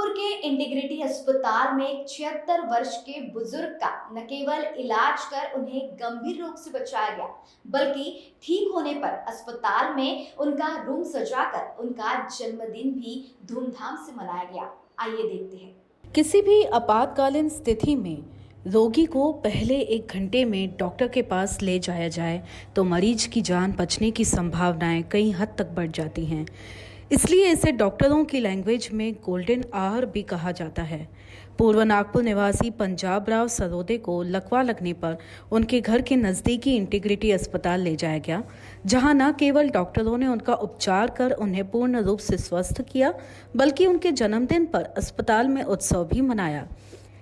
जबलपुर के integrity अस्पताल में एक 76 वर्ष के बुजुर्ग का न केवल इलाज कर उन्हें गंभीर रोग से बचाया गया, बल्कि ठीक होने पर अस्पताल में उनका रूम सजाकर उनका जन्मदिन भी धूमधाम से मनाया गया। आइए देखते हैं। किसी भी आपातकालीन स्थिति में रोगी को पहले 1 घंटे में डॉक्टर के पास ले जाया जाए तो मरीज की जान बचने की संभावनाएं कई हद तक बढ़ जाती हैं। इसलिए इसे डॉक्टरों की लैंग्वेज में गोल्डन आवर भी कहा जाता है। पूर्व नागपुर निवासी पंजाब राव सरोदे को लकवा लगने पर उनके घर के नज़दीकी इंटीग्रिटी अस्पताल ले जाया गया, जहां न केवल डॉक्टरों ने उनका उपचार कर उन्हें पूर्ण रूप से स्वस्थ किया, बल्कि उनके जन्मदिन पर अस्पताल में उत्सव भी मनाया।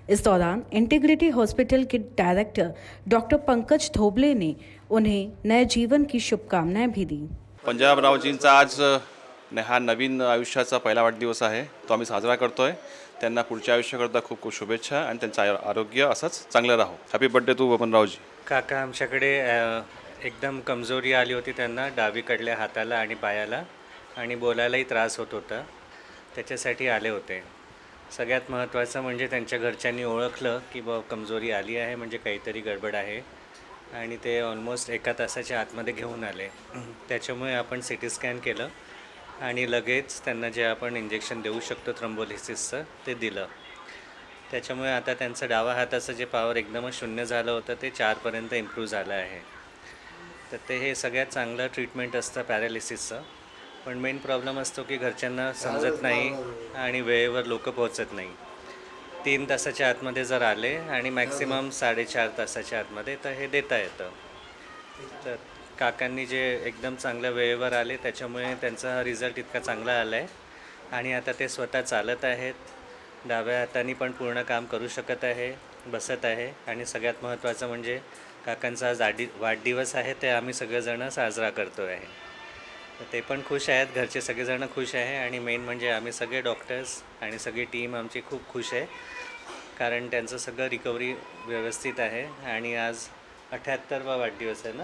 इस दौरान इंटीग्रिटी हॉस्पिटल के डायरेक्टर डॉक्टर पंकज धोबले ने उन्हें नए जीवन की शुभकामनाएं भी दी। पंजाब रावजींचा आज हा नवीन आयुष्याचा पहिला वाढदिवस आहे, तो आम्ही साजरा करतोय। त्यांना पुढच्या आयुष्याकरता खूप खूप शुभेच्छा आणि त्यांचं आरोग्य असंच चांगलं राहो। Happy birthday to Baban Raoji. काका आमच्याकडे एकदम कमजोरी आली होती त्यांना डावीकडल्या हाताला आणि पायाला, आणि बोलायलाही त्रास होत होता, त्याच्यासाठी आले होते। सगळ्यात महत्त्वाचं म्हणजे त्यांच्या घरच्यांनी ओळखलं की कमजोरी आली आहे, म्हणजे काहीतरी गडबड आहे, आणि ते ऑलमोस्ट 1 तासाच्या आतमध्ये घेऊन आले। त्याच्यामुळे आपण सिटी स्कॅन केलं आणि लगेच त्यांना जे आपण इंजेक्शन देऊ शकतो थ्रोम्बोलिसिसचं ते दिलं। त्याच्यामुळे आता त्यांचं डावा हाताचं जे पॉवर एकदमच 0 झालं होतं ते 4 पर्यंत इम्प्रूव्ह झालं आहे। तर ते हे सगळ्यात चांगलं ट्रीटमेंट असतं पॅरालिसिसचं। पण मेन प्रॉब्लेम असतो की घरच्यांना समजत नाही आणि वेळेवर लोक पोहोचत नाही। 3 तासाच्या आतमध्ये जर आले आणि मॅक्सिमम 4.5 तासाच्या आतमध्ये तर हे देता येतं। तर काकांनी जे एकदम चांगल्या वेळेवर आले त्याच्यामुळे त्यांचा रिझल्ट इतका चांगला आला आहे, आणि आता ते स्वतः चालत आहेत, डाव्या हाताने पण पूर्ण काम करू शकत आहे, बसत आहे, आणि सगळ्यात महत्त्वाचं म्हणजे काकांचा आज वाढदिवस आहे, ते आम्ही सगळेजण साजरा करतो आहे। तर ते पण खुश आहेत, घरचे सगळेजण खुश आहे, आणि मेन म्हणजे आम्ही सगळे डॉक्टर्स आणि सगळी टीम आमची खूप खुश आहे, कारण त्यांचं सगळं रिकव्हरी व्यवस्थित आहे। आणि आज 78वां वाढदिवस है ना,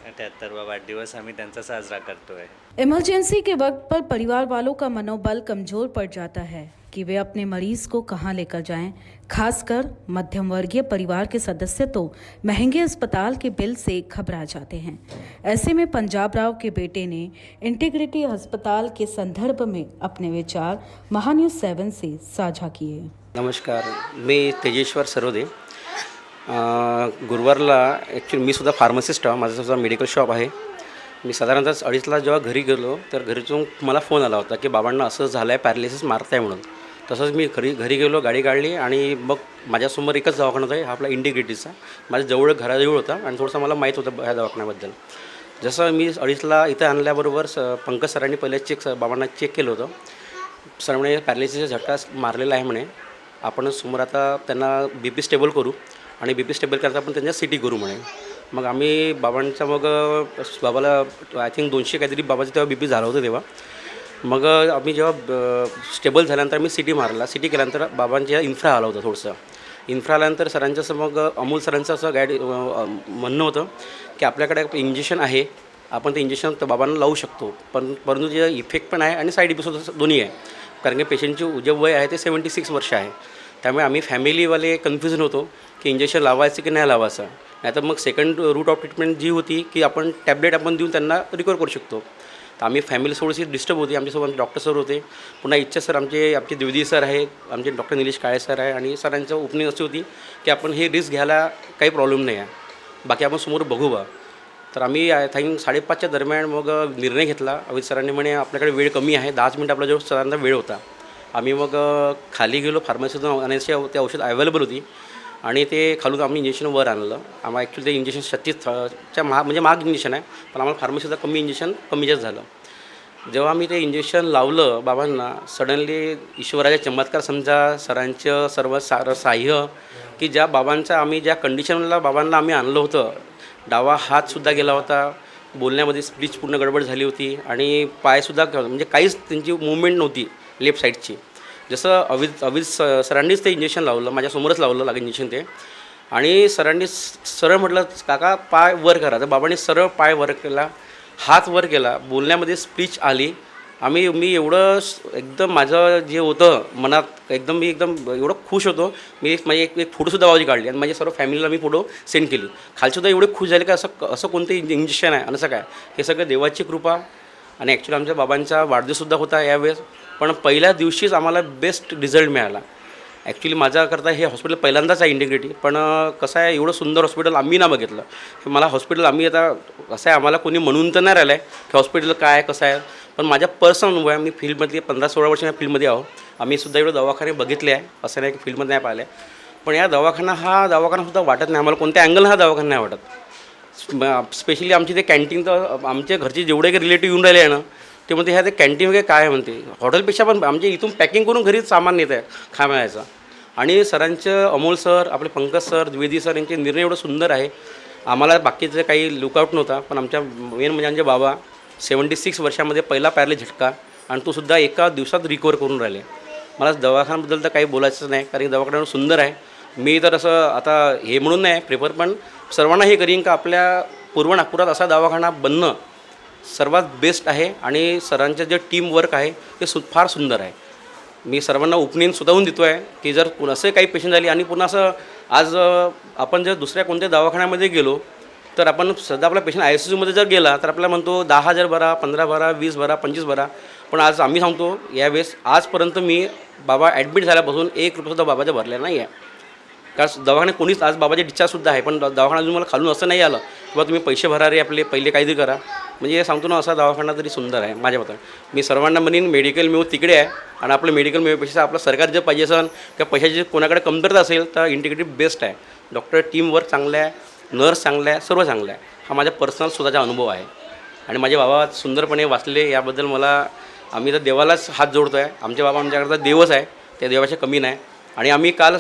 78वां वाढदिवस हमें त्यांचा साजरा करतो है। इमरजेंसी के वक्त पर परिवार वालों का मनोबल कमजोर पड़ जाता है कि वे अपने मरीज को कहां लेकर जाएं। खासकर मध्यम वर्गीय परिवार के सदस्य तो महंगे अस्पताल के बिल से घबरा जाते हैं। ऐसे में पंजाब राव के बेटे ने इंटीग्रिटी अस्पताल के संदर्भ में अपने विचार महान्यूज़ 7 से साझा किए। नमस्कार, मी तेजेश्वर सरोदे। गुरुवारला ॲक्च्युली मी सुद्धा फार्मसिस्ट आहे, माझं सुद्धा मेडिकल शॉप आहे। मी साधारणतः 2:30ला जेव्हा घरी गेलो तर घरीतून मला फोन आला होता की बाबांना असं झालं आहे, पॅरालिसिस मारत आहे म्हणून। तसंच मी घरी गेलो, गाडी काढली, आणि मग माझ्यासमोर एकच दवाखाना आहे, हा आपला इंटिग्रिटीचा, माझ्या जवळ घराजवळ होता, आणि थोडंसं मला माहीत होतं ह्या दवाखान्याबद्दल। जसं मी 2:30ला इथं आणल्याबरोबर पंकज सरांनी पहिले बाबांना चेक केलं होतं। सर म्हणे पॅरालिसिसचा झटका मारलेला आहे म्हणे, आपण समोर आता त्यांना BP स्टेबल करू, आणि BP स्टेबल करता आपण त्यांच्या CT करू म्हणे। मग आम्ही बाबांचा बाबाला आय थिंक 200 काहीतरी बाबाचं तेव्हा BP झालं होतं तेव्हा। मग आम्ही जेव्हा स्टेबल झाल्यानंतर मी CT मारला, CT केल्यानंतर बाबांच्या इन्फ्रा आला होता थोडंसं। इन्फ्रा आल्यानंतर सरांचं असं मग अमोल सरांचं असं म्हणणं होतं की आपल्याकडे इंजेक्शन आहे, आपण ते इंजेक्शन तर बाबांना लावू शकतो, परंतु जे इफेक्ट पण आहे आणि साईड इफेक्ट दोन्ही आहे, कारण की पेशंटची जे वय आहे ते 76 वर्ष आहे। त्यामुळे आम्ही फॅमिलीवाले कन्फ्युजन होतो की इंजेक्शन लावायचं की नाही लावायचं, नाही तर मग सेकंड रूट ऑफ ट्रीटमेंट जी होती की आपण टॅबलेट आपण देऊन त्यांना रिकवर करू शकतो। तर आम्ही फॅमिली थोडीशी डिस्टर्ब होती, आमच्यासोबत डॉक्टर सर होते, पुन्हा इच्छा सर आमचे द्विवेदी सर आहेत, आमचे डॉक्टर निलेश काळे सर आहे, आणि सरांचं ओपनिंग अशी होती की आपण हे रिस्क घ्यायला काही प्रॉब्लेम नाही आहे, बाकी आपण समोर बघू बा। तर आम्ही आय थिंक 5:30च्या दरम्यान मग निर्णय घेतला। अमित सरांनी म्हणे आपल्याकडे वेळ कमी आहे, 10 मिनिट आपला जो सरांचा वेळ होता। आम्ही मग खाली गेलो, फार्मसीतून आणायची ते औषध अवेलेबल होती, आणि ते खालून आम्ही इंजेक्शन वर आणलं। आम्हाला ॲक्च्युली ते इंजेक्शन 36च्या म्हणजे महाग इंजेक्शन आहे, पण आम्हाला फार्मसीचं कमी इंजेक्शन कमी जास्त झालं। जेव्हा आम्ही ते इंजेक्शन लावलं बाबांना, सडनली ईश्वराचा चमत्कार समजा, सरांचं सर्व सहाय्य की ज्या बाबांचा आम्ही ज्या कंडिशनला बाबांना आम्ही आणलं होतं, डावा हातसुद्धा गेला होता, बोलण्यामध्ये स्पीच पूर्ण गडबड झाली होती, आणि पायसुद्धा म्हणजे काहीच त्यांची मूवमेंट नव्हती लेफ्ट साईडची। जसं अविज सरांनीच ते इंजेक्शन लावलं, माझ्यासमोरच लावलं लागेल इंजेक्शन ते, आणि सरांनी सरळ म्हटलं काका पाय वर करा, तर बाबांनी सरळ पाय वर केला, हात वर केला, बोलण्यामध्ये स्पीच आली, मी एवढं एकदम माझं जे होतं मनात एकदम मी एकदम एवढं खुश होतो. मी माझी एक फोटोसुद्धा बाबाची काढली आणि माझ्या सर्व फॅमिलीला मी फोटो सेंड केली. खालसुद्धा एवढे खुश झाले की असं कोणतं इंजेक्शन आहे आणि असं काय, हे सगळं देवाची कृपा. आणि ॲक्च्युली आमच्या बाबांचा वाढदिवससुद्धा होता यावेळेस, पण पहिल्या दिवशीच आम्हाला बेस्ट रिझल्ट मिळाला. ॲक्च्युली माझ्याकरता हे हॉस्पिटल पहिल्यांदाच आहे इंटिग्रिटी, पण कसं आहे एवढं सुंदर हॉस्पिटल आम्ही ना बघितलं. मला हॉस्पिटल आम्ही आता कसं आहे आम्हाला कोणी म्हणून तर नाही राहिलं आहे की हॉस्पिटल काय आहे कसं आहे, पण माझ्या पर्सनल अनुभव आहे. मी फील्डमधली 15-16 वर्ष फील्डमध्ये आहो. आम्हीसुद्धा एवढे दवाखाने बघितले आहे, असं नाही की फील्डमध्ये नाही पाहिले. पण या दवाखानासुद्धा वाटत नाही आम्हाला कोणत्या अँगल हा दवाखाना नाही वाटत. स्पेशली आमची ते कॅन्टीन, तर आमच्या घरचे जेवढे काही रिलेटिव्ह येऊन राहिले आहे ना, ते म्हणते ह्या ते कॅन्टीन वगैरे काय म्हणते, हॉटेलपेक्षा पण आमच्या इथून पॅकिंग करून घरीच सामान नेत आहे खाण्याचं. आणि सरांचं अमोल सर, आपले पंकज सर, द्विवेदी सर यांचे निर्णय एवढं सुंदर आहे. आम्हाला बाकीचं काही लुकआउट नव्हता, पण आमच्या मेन म्हणजे आमचे बाबा 76 वर्षामध्ये पहिला पॅरले झटका, आणि तो सुद्धा एका दिवसात रिकवर करून राहिले. मला दवाखान्याबद्दल तर काही बोलायचं नाही, कारण दवाखाना सुंदर आहे. मी तर असं आता हे म्हणून नाही प्रेफर, पण सर्वांना हे करीन का आपल्या पूर्व नागपुरात असा दवाखाना बनणं सर्वात बेस्ट आहे. आणि सरांचं जे टीम वर्क आहे ते फार सुंदर आहे. मी सर्वांना ओपनिंग स्वतःहून देतो आहे की जर असं काही पेशंट झाली आणि पुन्हा असं आज आपण जर दुसऱ्या कोणत्या दवाखान्यामध्ये गेलो तर आपण सध्या आपला पेशंट ICUमध्ये जर गेला तर आपल्याला म्हणतो 10,000 भरा, 15 भरा, 20 भरा, 25 भरा. पण आज आम्ही सांगतो यावेळेस आजपर्यंत मी बाबा ॲडमिट झाल्यापासून ₹1 बाबाचा भरलेला नाही आहे. कारण दवाखान्यात कोणीच आज बाबाचे डिस्चार्जसुद्धा आहे, पण दवाखाना अजून मला खालून असं नाही आलं किंवा तुम्ही पैसे भरा रे आपले पहिले काहीतरी करा. म्हणजे सांगतो ना, असा दवाखाना तरी सुंदर आहे माझ्या मते. मी सर्वांना म्हणेन मेडिकल मिळू तिकडे आहे, आणि आपलं मेडिकल मिळूपेक्षा आपलं सरकार जर पाहिजे असेल किंवा पैशाची कोणाकडे कमतरता असेल तर इंटिग्रेटिव्ह बेस्ट आहे. डॉक्टर टीमवर्क चांगलं आहे, नर्स चांगलं आहे, सर्व चांगलं आहे. हा माझा पर्सनल स्वतःचा अनुभव आहे. आणि माझे बाबा सुंदरपणे वाचले याबद्दल आम्ही तर देवालाच हात जोडतो आहे. आमचे बाबा आमच्याकडचा देवच आहे, त्या देवाच्या कमी नाही. आणि आम्ही काल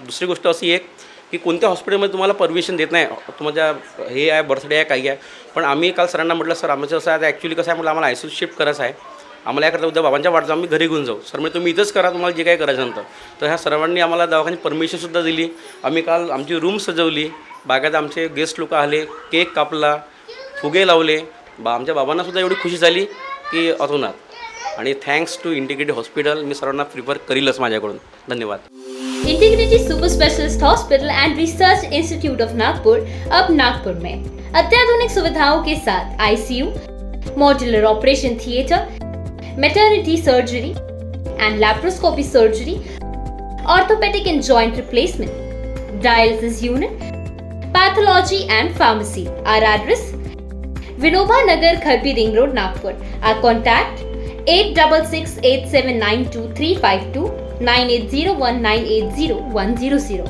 दुसरी गोष्ट अशी एक की कोणत्या हॉस्पिटलमध्ये तुम्हाला परमिशन देत नाही, तुमच्या हे आहे बर्थडे आहे काही आहे, पण आम्ही काल सरांना म्हटलं सर आमचं असं आहे ॲक्च्युली कसं आहे म्हटलं आम्हाला ICU शिफ्ट करायचं आहे, आम्हाला याकरता उद्या बाबांच्या वाटचं आम्ही घरी घेऊन जाऊ. सर म्हणजे तुम्ही इथंच करा तुम्हाला जे काही करायचं नंतर. तर ह्या सर्वांनी आम्हाला दवाखान्याची परमिशनसुद्धा दिली. आम्ही काल आमची रूम सजवली, बागात आमचे गेस्ट लोक आले, केक कापला, फुगे लावले. आमच्या बाबांनासुद्धा एवढी खुशी झाली की अतोनात. आणि थँक्स टू इंटिग्रेटिव्ह हॉस्पिटल. मी सर्वांना प्रिफर करीलच माझ्याकडून. धन्यवाद. Integrity super specialist hospital and research institute of Nagpur अब नागपुर में अत्याधुनिक सुविधाओं के साथ ICU, modular operation theatre, maternity surgery and laparoscopy surgery, orthopaedic and joint replacement, dialysis unit, pathology and pharmacy. Our address Vinoba Nagar, Kharbi ring road, Nagpur. Our contact 8668792352 9801980100.